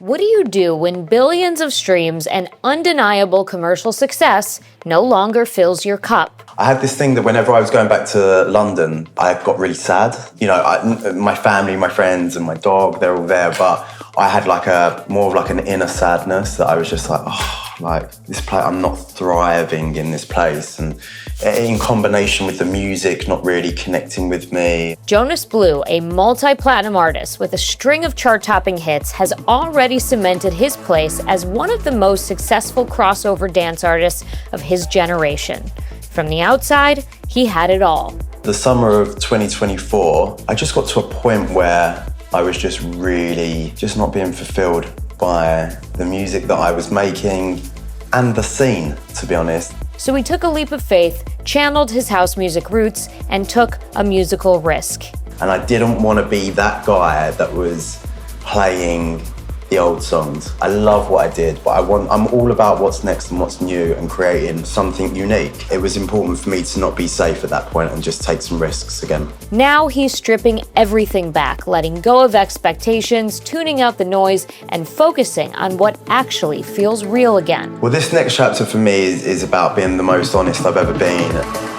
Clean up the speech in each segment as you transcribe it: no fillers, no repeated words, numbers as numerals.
What do you do when billions of streams and undeniable commercial success no longer fills your cup? I had this thing that whenever I was going back to London, I got really sad. You know, my family, my friends, and my dog, they're all there, but I had more of like an inner sadness that I was just like, oh, like this place, I'm not thriving in this place. And in combination with the music not really connecting with me. Jonas Blue, a multi-platinum artist with a string of chart-topping hits, has already cemented his place as one of the most successful crossover dance artists of his generation. From the outside, he had it all. The summer of 2024, I just got to a point where I was just really not being fulfilled by the music that I was making and the scene, to be honest. So he took a leap of faith, channeled his house music roots, and took a musical risk. And I didn't want to be that guy that was playing the old songs. I love what I did, but I'm all about what's next and what's new and creating something unique. It was important for me to not be safe at that point and just take some risks again. Now he's stripping everything back, letting go of expectations, tuning out the noise, and focusing on what actually feels real again. Well, this next chapter for me is about being the most honest I've ever been.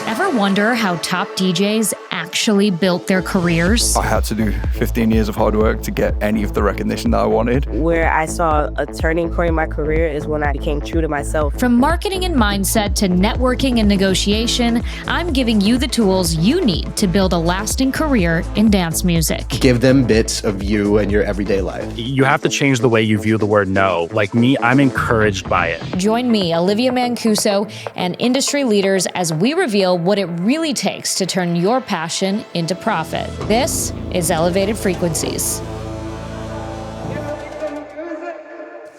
Ever wonder how top DJs actually built their careers? I had to do 15 years of hard work to get any of the recognition that I wanted. Where I saw a turning point in my career is when I became true to myself. From marketing and mindset to networking and negotiation, I'm giving you the tools you need to build a lasting career in dance music. Give them bits of you and your everyday life. You have to change the way you view the word no. Like me, I'm encouraged by it. Join me, Olivia Mancuso, and industry leaders as we reveal what it really takes to turn your passion into profit. This is Elevated Frequencies.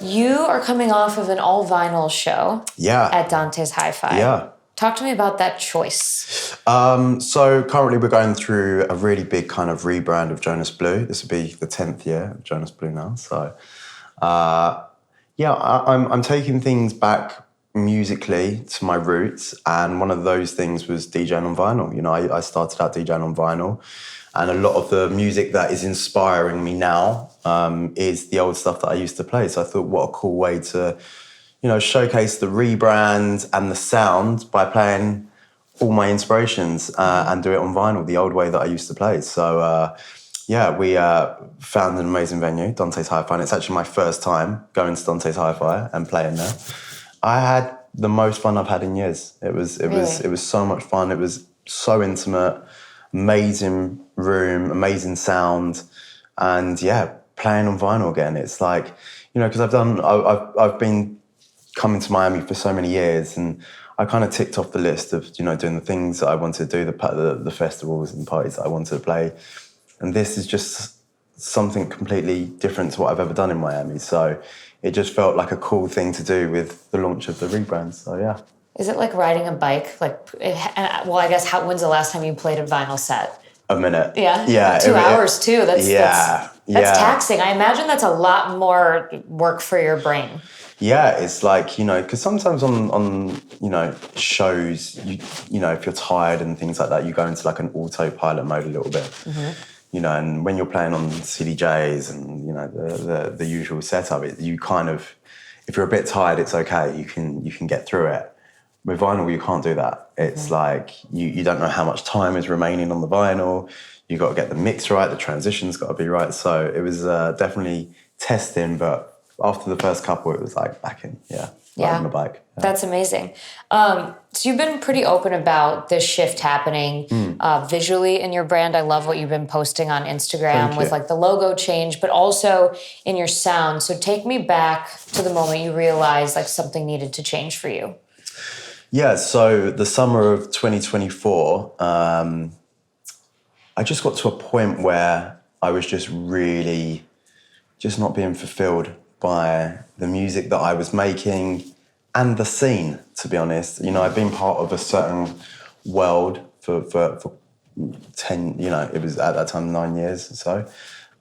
You are coming off of an all-vinyl show at Dante's Hi-Fi. Yeah. Talk to me about that choice. So currently we're going through a really big kind of rebrand of Jonas Blue. This will be the 10th year of Jonas Blue now. So I'm taking things back musically to my roots, and one of those things was DJing on vinyl. You know, I started out DJing on vinyl, and a lot of the music that is inspiring me now is the old stuff that I used to play. So I thought, what a cool way to, you know, showcase the rebrand and the sound by playing all my inspirations and do it on vinyl the old way that I used to play. So we found an amazing venue, Dante's Hi-Fi, and it's actually my first time going to Dante's Hi-Fi and playing there. I had the most fun I've had in years. It was so much fun. It was so intimate, amazing room, amazing sound, and playing on vinyl again. It's like, you know, because I've been coming to Miami for so many years, and I kind of ticked off the list of, you know, doing the things that I wanted to do, the festivals and parties that I wanted to play, and this is just something completely different to what I've ever done in Miami. So it just felt like a cool thing to do with the launch of the rebrand. So yeah. Is it like riding a bike? I guess when's the last time you played a vinyl set? A minute. Yeah. Yeah. 2 hours too. That's That's taxing. I imagine that's a lot more work for your brain. Yeah, it's like, you know, because sometimes on you know, shows, you know, if you're tired and things like that, you go into like an autopilot mode a little bit. Mm-hmm. You know, and when you're playing on CDJs and, you know, the usual setup, you kind of, if you're a bit tired, it's okay. You can get through it. With vinyl, you can't do that. It's like you don't know how much time is remaining on the vinyl. You got to get the mix right. The transition's got to be right. So it was definitely testing, but after the first couple, it was like back in, riding the bike. Yeah. That's amazing. So you've been pretty open about this shift happening visually in your brand. I love what you've been posting on Instagram with like the logo change, but also in your sound. So take me back to the moment you realized like something needed to change for you. Yeah, so the summer of 2024, I just got to a point where I was just really not being fulfilled by the music that I was making and the scene, to be honest. You know, I've been part of a certain world for 10, you know, it was at that time 9 years or so.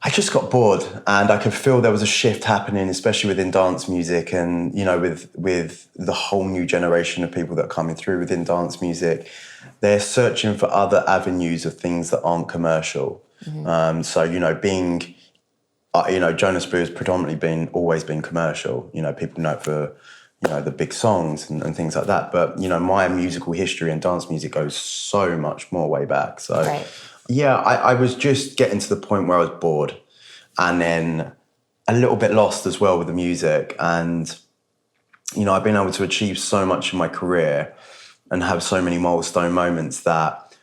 I just got bored, and I could feel there was a shift happening, especially within dance music, and, you know, with the whole new generation of people that are coming through within dance music. They're searching for other avenues of things that aren't commercial. Mm-hmm. So, you know, being Jonas Blue has predominantly always been commercial. People know it for, the big songs and things like that. But, my musical history and dance music goes so much more way back. So, Right. yeah, I was just getting to the point where I was bored and then a little bit lost as well with the music. And, I've been able to achieve so much in my career and have so many milestone moments that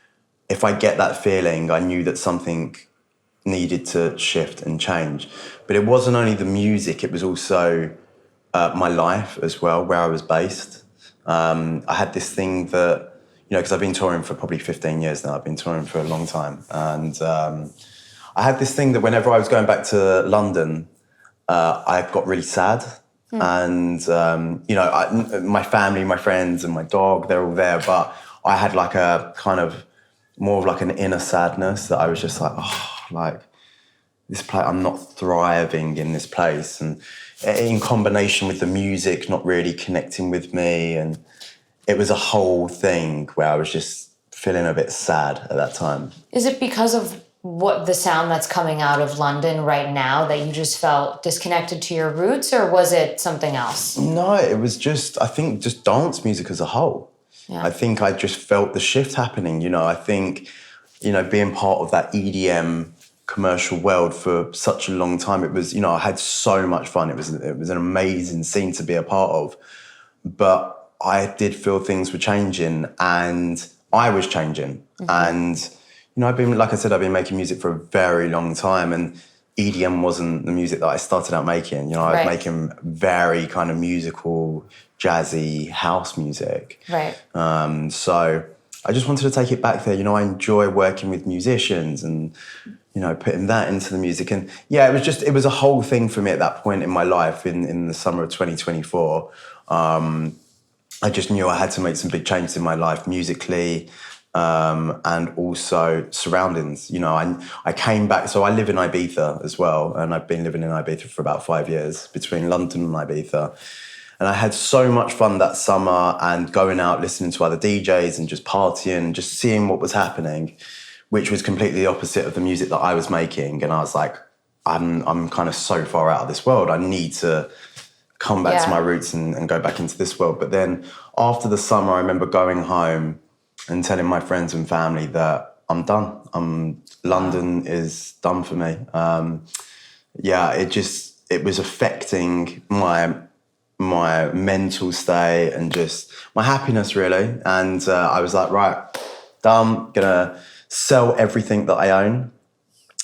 if I get that feeling, I knew that something needed to shift and change. But it wasn't only the music, it was also my life as well, where I was based. I had this thing that, because I've been touring for probably 15 years now, I've been touring for a long time. And I had this thing that whenever I was going back to London, I got really sad. And, my family, my friends and my dog, they're all there. But I had like a kind of more of like an inner sadness that I was just like, this place, I'm not thriving in this place. And in combination with the music not really connecting with me. And it was a whole thing where I was just feeling a bit sad at that time. Is it because of what the sound that's coming out of London right now that you just felt disconnected to your roots, or was it something else? No, it was just dance music as a whole. Yeah. I think I just felt the shift happening. I think, being part of that EDM commercial world for such a long time, it was, I had so much fun. It was an amazing scene to be a part of. But I did feel things were changing and I was changing. Mm-hmm. And, I've been making music for a very long time, and EDM wasn't the music that I started out making. I was making very kind of musical, jazzy house music. Right. So I just wanted to take it back there. I enjoy working with musicians and, putting that into the music. And yeah, it was a whole thing for me at that point in my life in the summer of 2024. I just knew I had to make some big changes in my life musically, and also surroundings. I came back, so I live in Ibiza as well, and I've been living in Ibiza for about 5 years, between London and Ibiza. And I had so much fun that summer and going out, listening to other DJs and just partying, just seeing what was happening, which was completely the opposite of the music that I was making. And I was like, I'm kind of so far out of this world. I need to come back to my roots and go back into this world. But then after the summer, I remember going home and telling my friends and family that I'm done. London is done for me. It was affecting my mental state and just my happiness, really. And I was like, right, done, gonna sell everything that I own.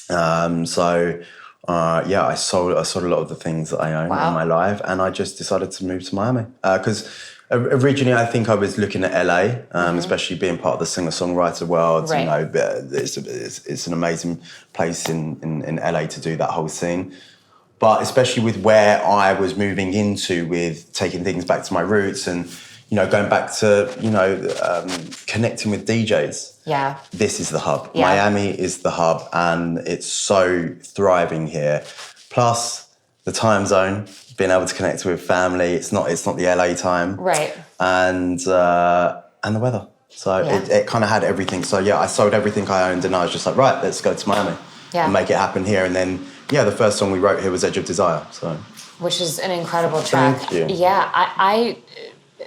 I sold a lot of the things that I own in my life, and I just decided to move to Miami. Because originally I think I was looking at LA, especially being part of the singer-songwriter world. Right. It's an amazing place in LA to do that whole scene. But especially with where I was moving into with taking things back to my roots and, going back to, connecting with DJs. Yeah. This is the hub. Yeah. Miami is the hub, and it's so thriving here. Plus the time zone, being able to connect with family. It's not the LA time. Right. And the weather. So it kind of had everything. So yeah, I sold everything I owned, and I was just like, right, let's go to Miami and make it happen here. And then, the first song we wrote here was Edge of Desire. So, which is an incredible track. Thank you. Yeah,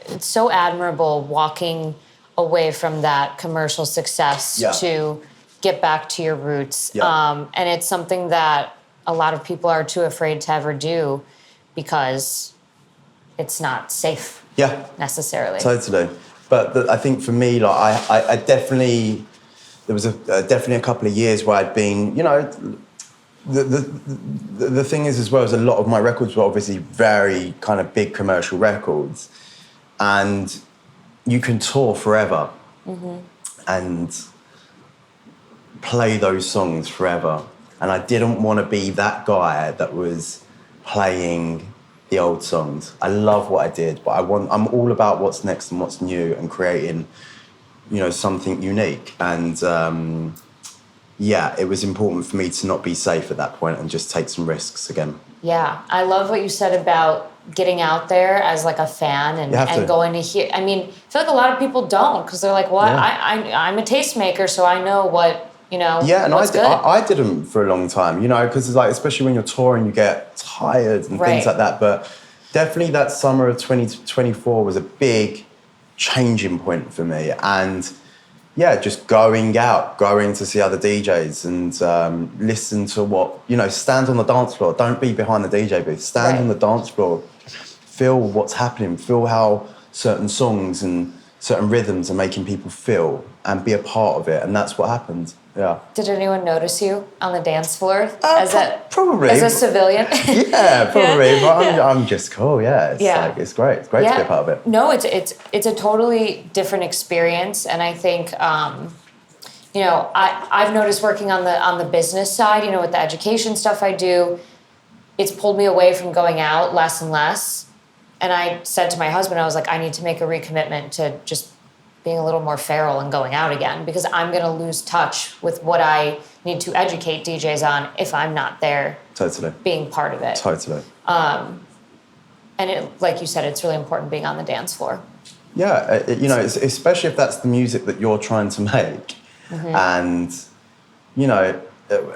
it's so admirable walking away from that commercial success to get back to your roots. Yeah. And it's something that a lot of people are too afraid to ever do because it's not safe. Yeah. Necessarily. Totally. But I think for me, like I definitely, there was definitely a couple of years where I'd been, the thing is as well as a lot of my records were obviously very kind of big commercial records, and you can tour forever and play those songs forever. And I didn't want to be that guy that was playing the old songs. I love what I did, but I'm all about what's next and what's new and creating, something unique. And it was important for me to not be safe at that point and just take some risks again. Yeah, I love what you said about getting out there as like a fan and going to hear. I mean, I feel like a lot of people don't, because they're like, well, I'm a tastemaker, so I know what you know? Yeah, and what's good? I didn't for a long time, you know, because like, especially when you're touring, you get tired and things like that. But definitely that summer of 2024 was a big changing point for me. And yeah, just going to see other DJs and listen to what, you know, stand on the dance floor. Don't be behind the DJ booth. Stand on the dance floor. Feel what's happening. Feel how certain songs and certain rhythms are making people feel and be a part of it. And that's what happened. Yeah. Did anyone notice you on the dance floor? Probably. As a civilian? Yeah, probably. But I'm just cool, yeah. Like, it's great. It's great to be a part of it. No, it's a totally different experience. And I think, you know, I've noticed working on the business side, you know, with the education stuff I do, it's pulled me away from going out less and less. And I said to my husband, I was like, I need to make a recommitment to just being a little more feral and going out again, because I'm going to lose touch with what I need to educate DJs on if I'm not there being part of it. Totally. And it, like you said, it's really important being on the dance floor. Yeah, you know, especially if that's the music that you're trying to make. And, you know,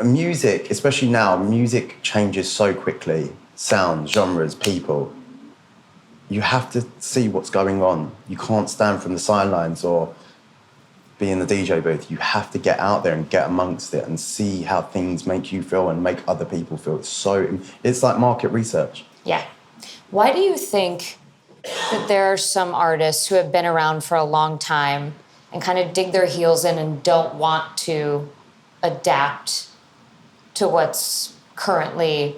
music, especially now, music changes so quickly. Sounds, genres, people. You have to see what's going on. You can't stand from the sidelines or be in the DJ booth. You have to get out there and get amongst it and see how things make you feel and make other people feel. It's like market research. Yeah. Why do you think that there are some artists who have been around for a long time and kind of dig their heels in and don't want to adapt to what's currently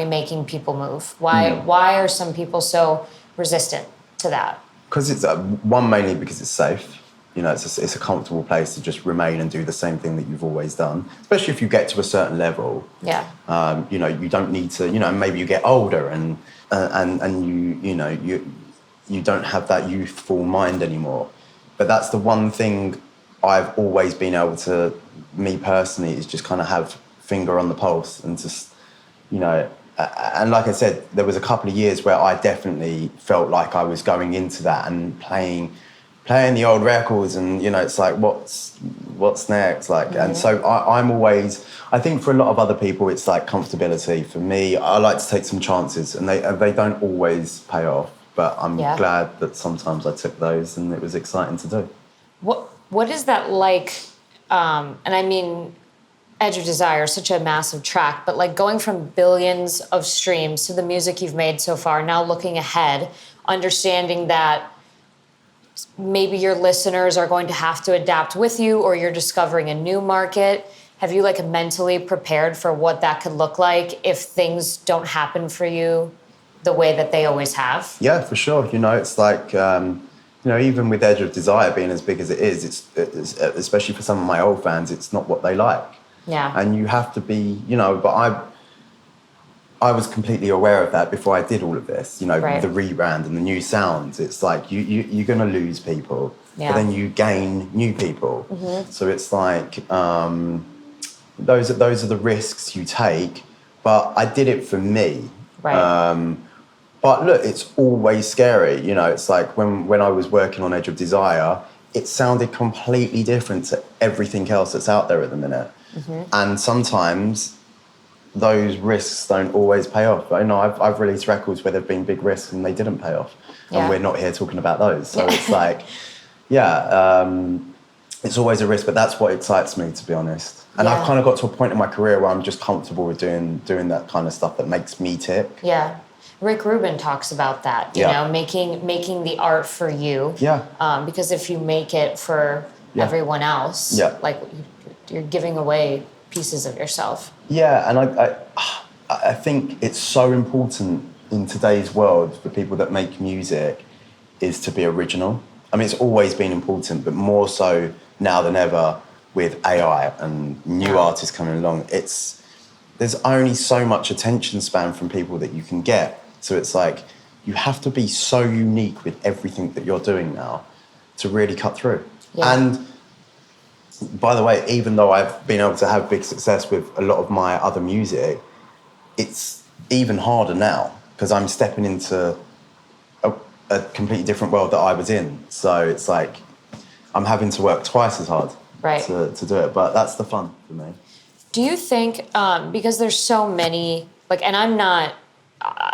making people move? Why are some people so resistant to that? Because it's mainly because it's safe. You know, it's a comfortable place to just remain and do the same thing that you've always done. Especially if you get to a certain level. Yeah. You know, you don't need to. You know, maybe you get older and you don't have that youthful mind anymore. But that's the one thing I've always been able to. Me personally, is just kind of have finger on the pulse and just. You know, and like I said, there was a couple of years where I definitely felt like I was going into that and playing the old records, and you know, it's like what's next, like. And so I'm always, I think for a lot of other people, it's like comfortability. For me, I like to take some chances, and they don't always pay off. But I'm glad that sometimes I took those, and it was exciting to do. What is that like? And I mean, Edge of Desire is such a massive track, but like going from billions of streams to the music you've made so far, now looking ahead, understanding that maybe your listeners are going to have to adapt with you, or you're discovering a new market. Have you like mentally prepared for what that could look like if things don't happen for you the way that they always have? Yeah, for sure. You know, it's like, you know, even with Edge of Desire being as big as it is, it's especially for some of my old fans, it's not what they like. Yeah. And you have to be, you know, but I was completely aware of that before I did all of this, you know, the rebrand and the new sounds. It's like you're going to lose people, but then you gain new people. So it's like those are the risks you take, but I did it for me. But look, it's always scary. You know, it's like when I was working on Edge of Desire, it sounded completely different to everything else that's out there at the minute. And sometimes those risks don't always pay off. I know I've released records where there've been big risks and they didn't pay off. And we're not here talking about those. So it's like, it's always a risk, but that's what excites me, to be honest. And I've kind of got to a point in my career where I'm just comfortable with doing that kind of stuff that makes me tick. Yeah. Rick Rubin talks about that, you know, making the art for you. Because if you make it for everyone else, like you're giving away pieces of yourself. Yeah, and I think it's so important in today's world for people that make music is to be original. I mean, it's always been important, but more so now than ever with AI and new artists coming along. There's only so much attention span from people that you can get. So it's like, you have to be so unique with everything that you're doing now to really cut through. And by the way, even though I've been able to have big success with a lot of my other music, it's even harder now because I'm stepping into a completely different world that I was in. So it's like I'm having to work twice as hard Right. to do it. But that's the fun for me. Do you think, because there's so many, like, and I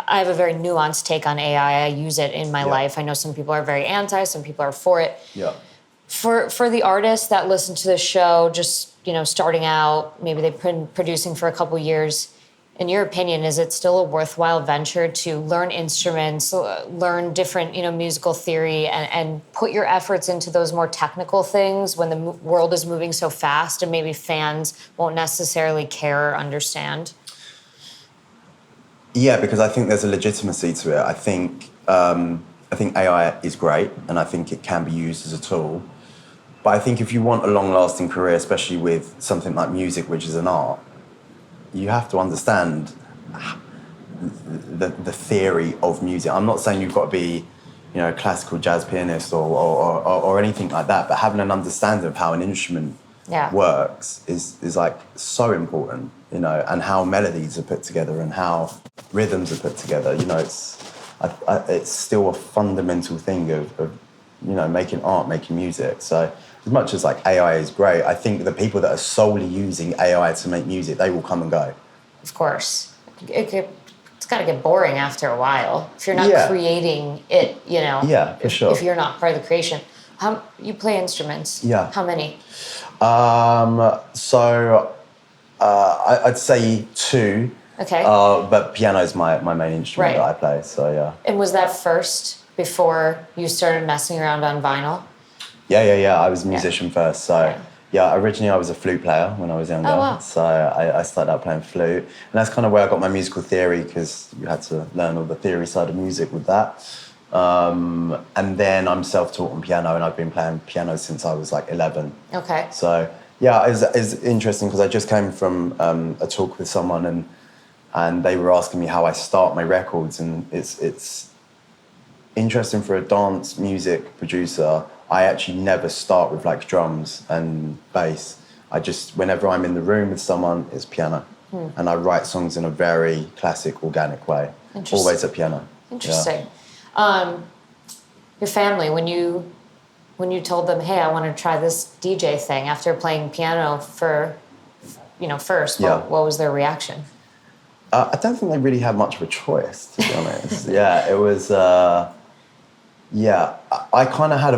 have a very nuanced take on AI. I use it in my life. I know some people are very anti, some people are for it. Yeah. For the artists that listen to this show, just, starting out, maybe they've been producing for a couple years, in your opinion, is it still a worthwhile venture to learn instruments, learn different, musical theory, and put your efforts into those more technical things when the world is moving so fast and maybe fans won't necessarily care or understand? Yeah, because I think there's a legitimacy to it. I think AI is great, and I think it can be used as a tool. But I think if you want a long-lasting career, especially with something like music, which is an art, you have to understand the theory of music. I'm not saying you've got to be, a classical jazz pianist or anything like that, but having an understanding of how an instrument works is like so important, and how melodies are put together and how rhythms are put together. It's still a fundamental thing of making art, making music. So as much as like AI is great, I think the people that are solely using AI to make music, they will come and go. Of course. It's got to get boring after a while if you're not creating it, Yeah, for sure. If you're not part of the creation. You play instruments? Yeah. How many? I'd say 2. Okay. But piano is my main instrument that I play, so yeah. And was that first before you started messing around on vinyl? Yeah. I was a musician first, so originally I was a flute player when I was younger. Oh, wow. So I started out playing flute, and that's kind of where I got my musical theory, because you had to learn all the theory side of music with that. And then I'm self-taught on piano, and I've been playing piano since I was like 11. Okay. So yeah, it's interesting because I just came from a talk with someone, and they were asking me how I start my records, and it's interesting for a dance music producer. I actually never start with like drums and bass. Whenever I'm in the room with someone, it's piano. And I write songs in a very classic, organic way. Always at piano. Interesting. Your family, when you told them, hey, I want to try this DJ thing after playing piano for, first, what was their reaction? I don't think they really had much of a choice, to be honest. It was... I kind of had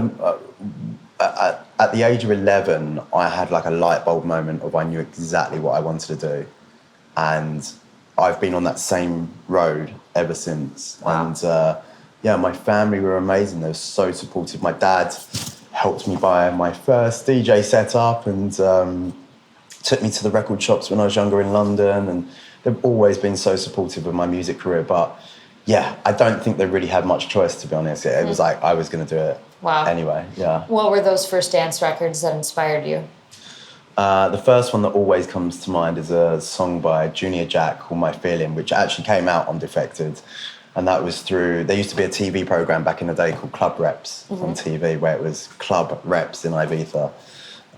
at the age of 11, I had like a light bulb moment of I knew exactly what I wanted to do. And I've been on that same road ever since. Wow. And my family were amazing. They were so supportive. My dad helped me buy my first DJ setup and took me to the record shops when I was younger in London. And they've always been so supportive of my music career. But I don't think they really had much choice, to be honest. It was like I was going to do it anyway, What were those first dance records that inspired you? The first one that always comes to mind is a song by Junior Jack called My Feeling, which actually came out on Defected. And that was there used to be a TV program back in the day called Club Reps on TV, where it was Club Reps in Ibiza.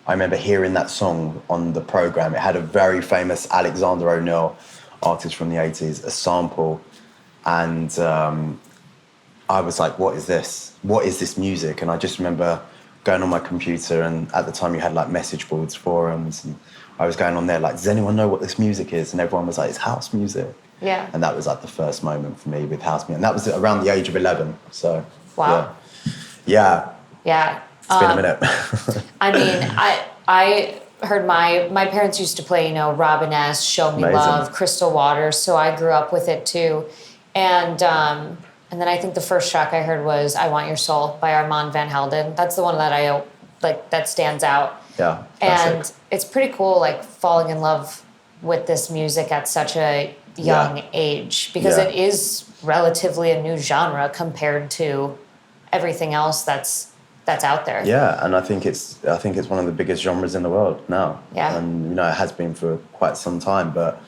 I remember hearing that song on the program. It had a very famous Alexander O'Neill, artist from the 80s, a sample. And I was like, what is this? What is this music? And I just remember going on my computer, and at the time you had like message boards, forums, and I was going on there like, does anyone know what this music is? And everyone was like, it's house music. Yeah. And that was like the first moment for me with house music. And that was around the age of 11. So, wow. Yeah. It's been a minute. I mean, I heard my parents used to play, Robin S., Show Me Love, Crystal Waters, so I grew up with it too. And then I think the first track I heard was I Want Your Soul by Armand Van Helden. That's the one that that stands out. Yeah. And it's pretty cool, like, falling in love with this music at such a young age, because it is relatively a new genre compared to everything else that's out there. Yeah, and I think it's one of the biggest genres in the world now. Yeah. And it has been for quite some time, but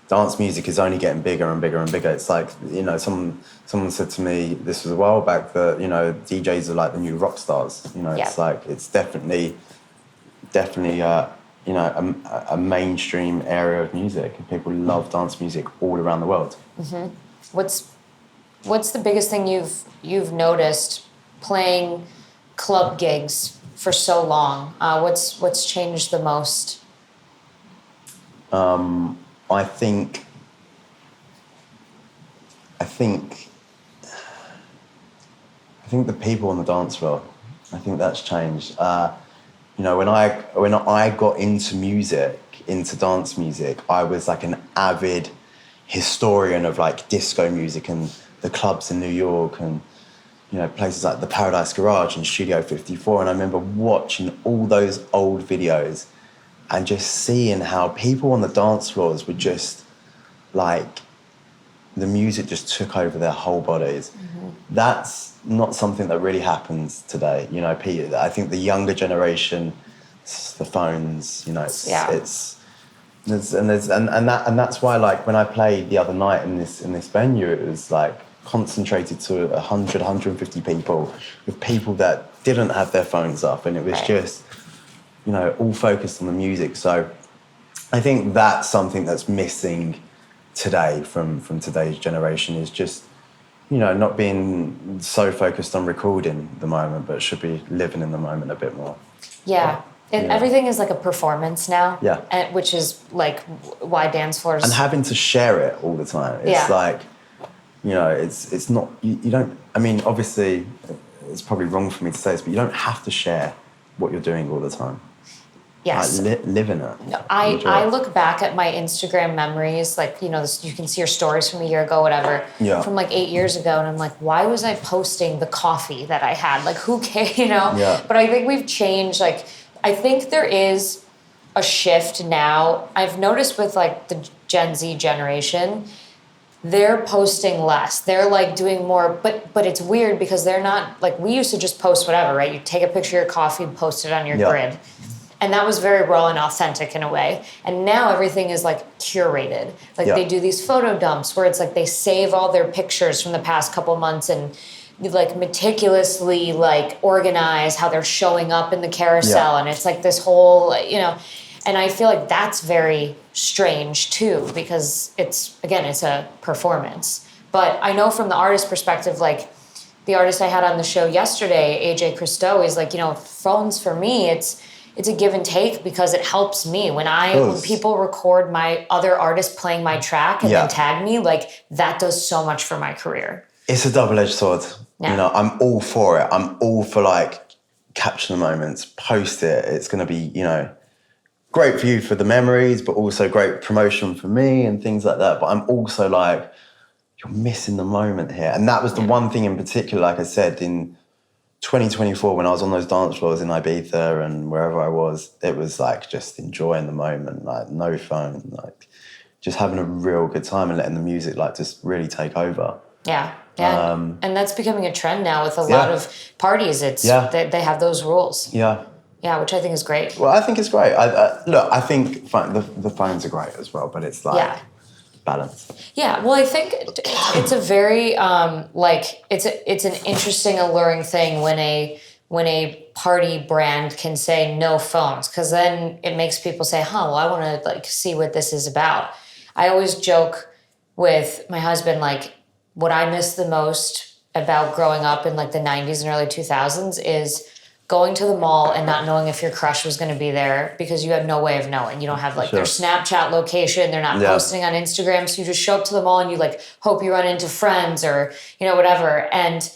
dance music is only getting bigger and bigger and bigger. It's like, someone said to me, this was a while back, that, DJs are like the new rock stars. It's like, it's definitely a mainstream area of music. People love dance music all around the world. Mm-hmm. What's the biggest thing you've noticed playing club gigs for so long. What's changed the most? I think the people on the dance floor. I think that's changed. You know, when I got into music, into dance music, I was like an avid historian of like disco music and the clubs in New York and, you know, places like the Paradise Garage and Studio 54. And I remember watching all those old videos and just seeing how people on the dance floors were just like, the music just took over their whole bodies. Mm-hmm. That's not something that really happens today. You know, I think the younger generation, the phones, you know, that's why, like, when I played the other night in this venue, it was like concentrated to 100, 150 people with people that didn't have their phones up, and it was just, you know, all focused on the music. So I think that's something that's missing today from today's generation, is just, you know, not being so focused on recording the moment, but should be living in the moment a bit more. Yeah. Everything is like a performance now. Yeah. Which is like why dance floors... And having to share it all the time. It's like, you know, it's not... You don't... I mean, obviously, it's probably wrong for me to say this, but you don't have to share what you're doing all the time. Yes. Like, live in it. No, I look back at my Instagram memories, like, you know, you can see your stories from a year ago, whatever, from like 8 years ago, and I'm like, why was I posting the coffee that I had? Like, who cares, you know? Yeah. But I think we've changed, like, I think there is a shift now. I've noticed with like the Gen Z generation, they're posting less. They're like doing more, but it's weird because they're not, like, we used to just post whatever, right? You take a picture of your coffee and post it on your grid. And that was very raw and authentic in a way. And now everything is like curated. Like they do these photo dumps where it's like they save all their pictures from the past couple months and like meticulously like organize how they're showing up in the carousel. And it's like this whole, you know, and I feel like that's very strange too, because it's a performance. But I know from the artist perspective, like the artist I had on the show yesterday, AJ Christo, is like, you know, phones for me, it's a give and take because it helps me. When people record my other artists playing my track and then tag me, like that does so much for my career. It's a double-edged sword. Yeah. You know, I'm all for it. I'm all for like capture the moments, post it. It's going to be, you know, great for you for the memories, but also great promotion for me and things like that. But I'm also like, you're missing the moment here. And that was the one thing in particular, like I said, in 2024, when I was on those dance floors in Ibiza and wherever I was, it was like just enjoying the moment, like no phone, like just having a real good time and letting the music like just really take over. Yeah. Yeah. And that's becoming a trend now with a lot of parties. It's they have those rules. Yeah. Yeah, which I think is great. Well, I think it's great. Look, I think the phones are great as well, but it's like balance. Yeah, well, I think it's a very it's an interesting, alluring thing when a party brand can say no phones, because then it makes people say, well, I want to like see what this is about. I always joke with my husband, like, what I miss the most about growing up in like the 90s and early 2000s is going to the mall and not knowing if your crush was going to be there because you have no way of knowing. You don't have like their Snapchat location. They're not posting on Instagram. So you just show up to the mall and you like hope you run into friends or, you know, whatever. And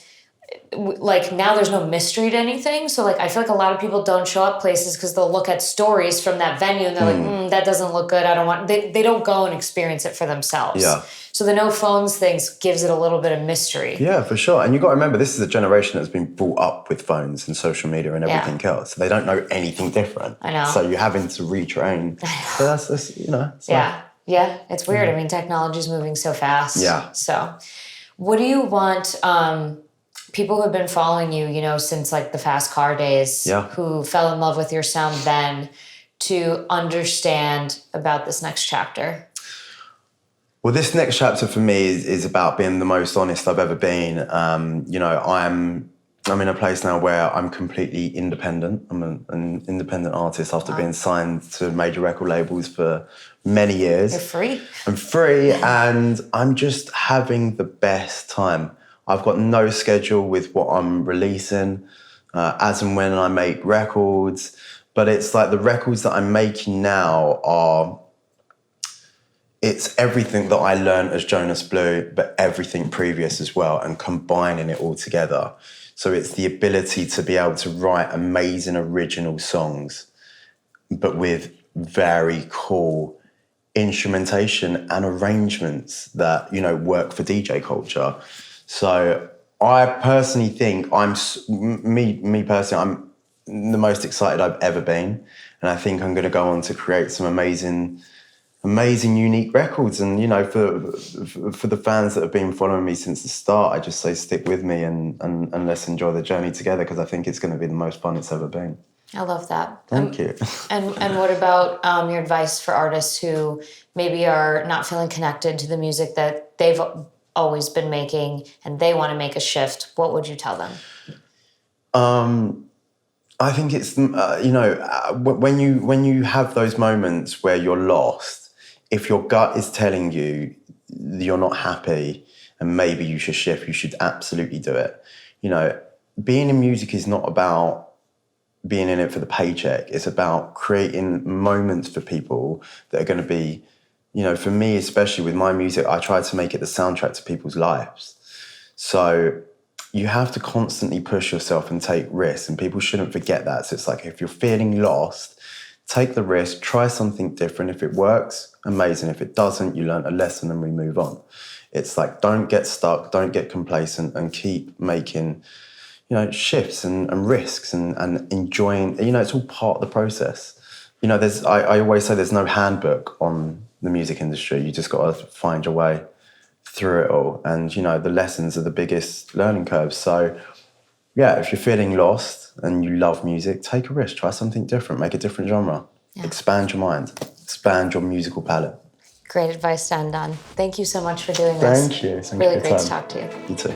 like now there's no mystery to anything. So like I feel like a lot of people don't show up places because they'll look at stories from that venue and they're like, that doesn't look good. I don't want, they don't go and experience it for themselves. Yeah. So the no phones things gives it a little bit of mystery. Yeah, for sure. And you've got to remember, this is a generation that's been brought up with phones and social media and everything else. So they don't know anything different. I know. So you're having to retrain. So that's you know. Yeah, it's weird. I mean, technology's moving so fast. Yeah. So what do you want people who have been following you, you know, since like the fast car days, who fell in love with your sound then, to understand about this next chapter? Well, this next chapter for me is about being the most honest I've ever been. You know, I'm in a place now where I'm completely independent. I'm an independent artist after being signed to major record labels for many years. You're free. I'm free and I'm just having the best time. I've got no schedule with what I'm releasing. as and when I make records. But it's like the records that I'm making now it's everything that I learned as Jonas Blue, but everything previous as well, and combining it all together. So it's the ability to be able to write amazing original songs, but with very cool instrumentation and arrangements that, work for DJ culture. So I personally think I'm the most excited I've ever been. And I think I'm going to go on to create some amazing, unique records. And, for the fans that have been following me since the start, I just say stick with me and let's enjoy the journey together, because I think it's going to be the most fun it's ever been. I love that. Thank you. And what about your advice for artists who maybe are not feeling connected to the music that they've always been making and they want to make a shift? What would you tell them? I think it's, when you have those moments where you're lost, if your gut is telling you you're not happy and maybe you should shift, you should absolutely do it. Being in music is not about being in it for the paycheck. It's about creating moments for people that are going to be, for me, especially with my music, I try to make it the soundtrack to people's lives. So you have to constantly push yourself and take risks, and people shouldn't forget that. So it's like, if you're feeling lost, take the risk, try something different. If it works, amazing. If it doesn't, you learn a lesson and we move on. It's like, don't get stuck, don't get complacent, and keep making, shifts and risks and enjoying, it's all part of the process. I always say there's no handbook on the music industry. You just got to find your way through it all. And, the lessons are the biggest learning curves. So, yeah, if you're feeling lost and you love music, take a risk, try something different, make a different genre, expand your mind, expand your musical palette. Great advice to end on. Thank you so much for doing this. Thank you. Really great to talk to you. You too.